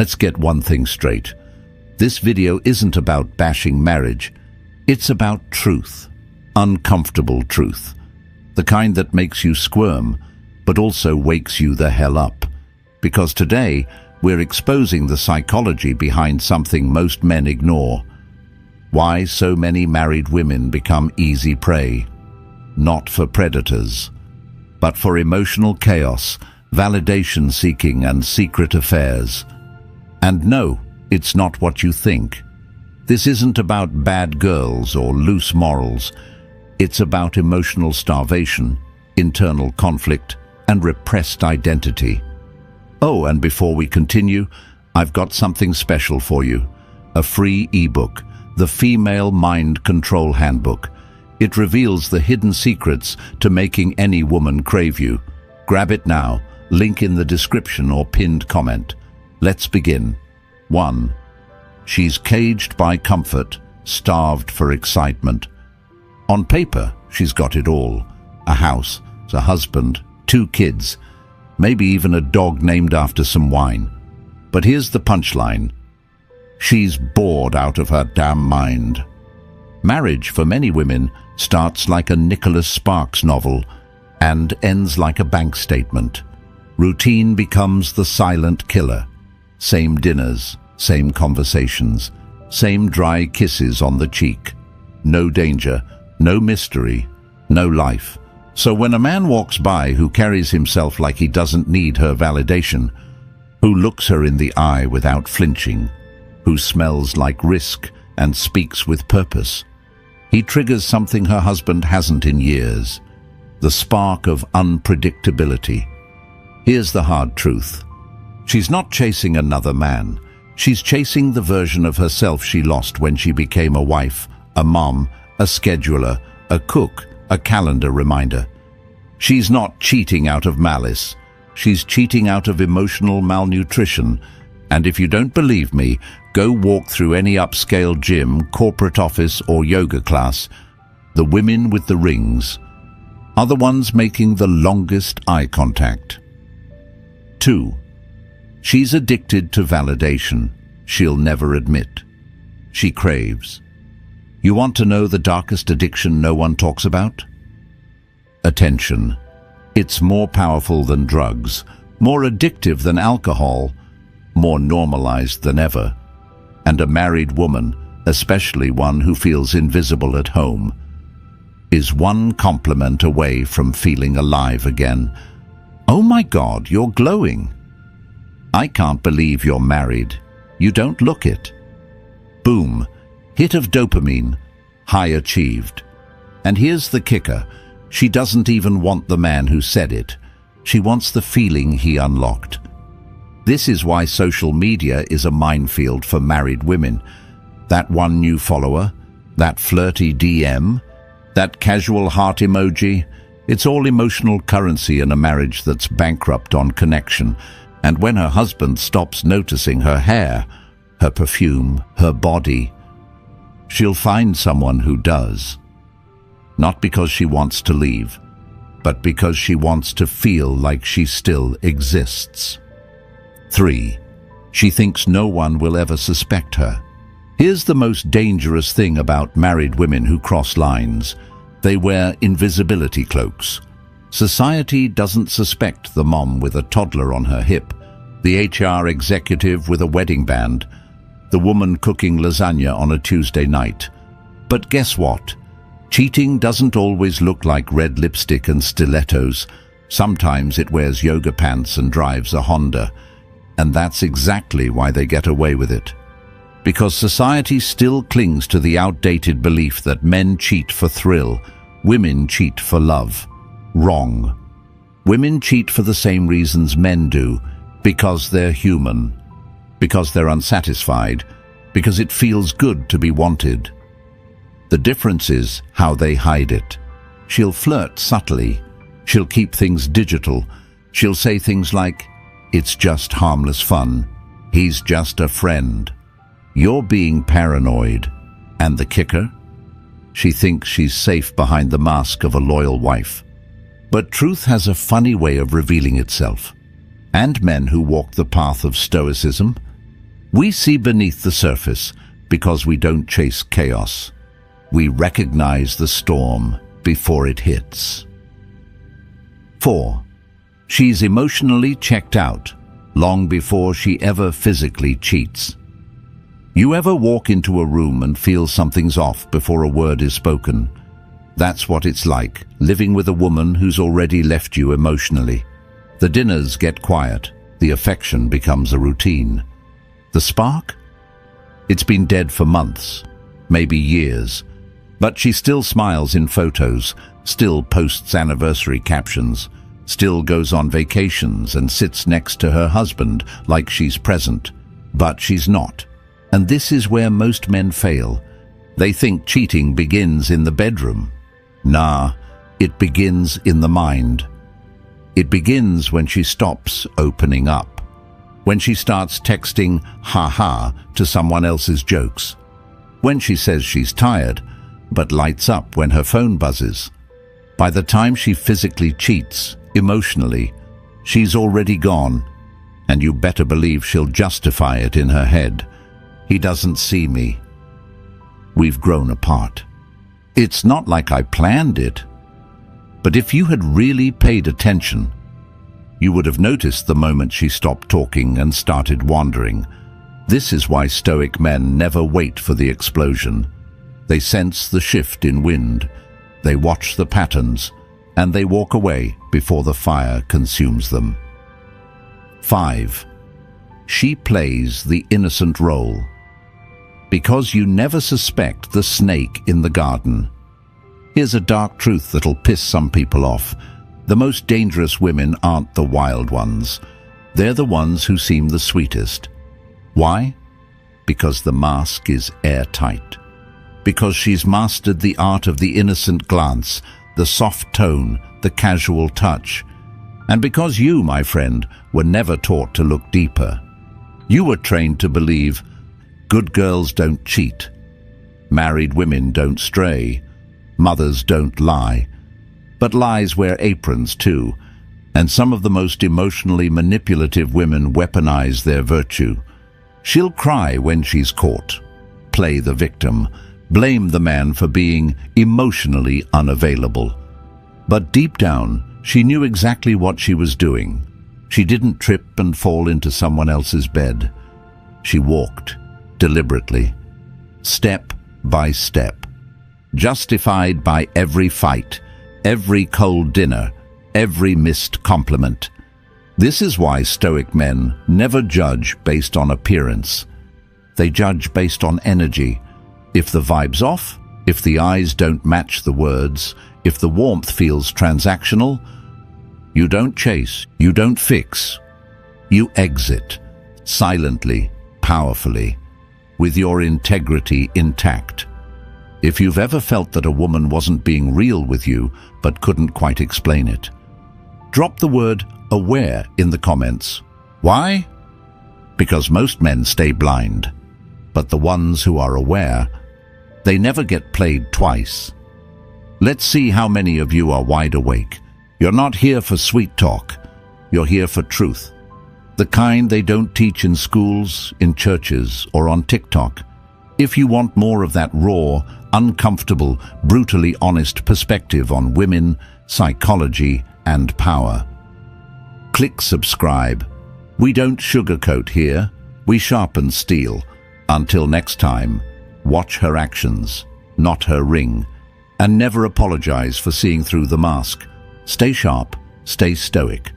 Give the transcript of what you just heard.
Let's get one thing straight. This video isn't about bashing marriage. It's about truth. Uncomfortable truth. The kind that makes you squirm, but also wakes you the hell up. Because today, we're exposing the psychology behind something most men ignore. Why so many married women become easy prey. Not for predators, but for emotional chaos, validation seeking, and secret affairs. And no, it's not what you think. This isn't about bad girls or loose morals. It's about emotional starvation, internal conflict, and repressed identity. Oh, and before we continue, I've got something special for you. A free ebook, The Female Mind Control Handbook. It reveals the hidden secrets to making any woman crave you. Grab it now, link in the description or pinned comment. Let's begin. 1. She's caged by comfort, starved for excitement. On paper, she's got it all. A house, a husband, 2 kids, maybe even a dog named after some wine. But here's the punchline. She's bored out of her damn mind. Marriage, for many women, starts like a Nicholas Sparks novel and ends like a bank statement. Routine becomes the silent killer. Same dinners, same conversations, same dry kisses on the cheek. No danger, no mystery, no life. So when a man walks by who carries himself like he doesn't need her validation, who looks her in the eye without flinching, who smells like risk and speaks with purpose, he triggers something her husband hasn't in years, the spark of unpredictability. Here's the hard truth. She's not chasing another man. She's chasing the version of herself she lost when she became a wife, a mom, a scheduler, a cook, a calendar reminder. She's not cheating out of malice. She's cheating out of emotional malnutrition. And if you don't believe me, go walk through any upscale gym, corporate office, or yoga class. The women with the rings are the ones making the longest eye contact. 2. She's addicted to validation she'll never admit. She craves. You want to know the darkest addiction no one talks about? Attention. It's more powerful than drugs, more addictive than alcohol, more normalized than ever. And a married woman, especially one who feels invisible at home, is one compliment away from feeling alive again. Oh my God, you're glowing. I can't believe you're married. You don't look it. Boom. Hit of dopamine. High achieved. And here's the kicker. She doesn't even want the man who said it. She wants the feeling he unlocked. This is why social media is a minefield for married women. That one new follower, that flirty DM, that casual heart emoji, it's all emotional currency in a marriage that's bankrupt on connection. And when her husband stops noticing her hair, her perfume, her body, she'll find someone who does. Not because she wants to leave, but because she wants to feel like she still exists. 3. She thinks no one will ever suspect her. Here's the most dangerous thing about married women who cross lines. They wear invisibility cloaks. Society doesn't suspect the mom with a toddler on her hip, the HR executive with a wedding band, the woman cooking lasagna on a Tuesday night. But guess what? Cheating doesn't always look like red lipstick and stilettos. Sometimes it wears yoga pants and drives a Honda. And that's exactly why they get away with it. Because society still clings to the outdated belief that men cheat for thrill, women cheat for love. Wrong. Women cheat for the same reasons men do, because they're human, because they're unsatisfied, because it feels good to be wanted. The difference is how they hide it. She'll flirt subtly. She'll keep things digital. She'll say things like, "It's just harmless fun. He's just a friend." You're being paranoid. And the kicker? She thinks she's safe behind the mask of a loyal wife. But truth has a funny way of revealing itself. And men who walk the path of Stoicism, We see beneath the surface because we don't chase chaos. We recognize the storm before it hits. 4. She's emotionally checked out long before she ever physically cheats. You ever walk into a room and feel something's off before a word is spoken? That's what it's like, living with a woman who's already left you emotionally. The dinners get quiet, the affection becomes a routine. The spark? It's been dead for months, maybe years, but she still smiles in photos, still posts anniversary captions, still goes on vacations and sits next to her husband like she's present. But she's not. And this is where most men fail. They think cheating begins in the bedroom. Nah, it begins in the mind. It begins when she stops opening up. When she starts texting ha-ha to someone else's jokes. When she says she's tired, but lights up when her phone buzzes. By the time she physically cheats, emotionally, she's already gone, and you better believe she'll justify it in her head. He doesn't see me. We've grown apart. It's not like I planned it, but if you had really paid attention, you would have noticed the moment she stopped talking and started wandering. This is why Stoic men never wait for the explosion. They sense the shift in wind, they watch the patterns, and they walk away before the fire consumes them. 5. She plays the innocent role. Because you never suspect the snake in the garden. Here's a dark truth that'll piss some people off. The most dangerous women aren't the wild ones. They're the ones who seem the sweetest. Why? Because the mask is airtight. Because she's mastered the art of the innocent glance, the soft tone, the casual touch. And because you, my friend, were never taught to look deeper. You were trained to believe good girls don't cheat, married women don't stray, mothers don't lie. But lies wear aprons too, and some of the most emotionally manipulative women weaponize their virtue. She'll cry when she's caught, play the victim, blame the man for being emotionally unavailable. But deep down, she knew exactly what she was doing. She didn't trip and fall into someone else's bed. She walked deliberately, step by step, justified by every fight, every cold dinner, every missed compliment. This is why Stoic men never judge based on appearance. They judge based on energy. If the vibe's off, if the eyes don't match the words, if the warmth feels transactional, you don't chase, you don't fix. You exit, silently, powerfully, with your integrity intact. If you've ever felt that a woman wasn't being real with you but couldn't quite explain it, drop the word aware in the comments. Why? Because most men stay blind, but the ones who are aware, they never get played twice. Let's see how many of you are wide awake. You're not here for sweet talk. You're here for truth. The kind they don't teach in schools, in churches, or on TikTok. If you want more of that raw, uncomfortable, brutally honest perspective on women, psychology, and power, click subscribe. We don't sugarcoat here. We sharpen steel. Until next time, watch her actions, not her ring, and never apologize for seeing through the mask. Stay sharp, stay stoic.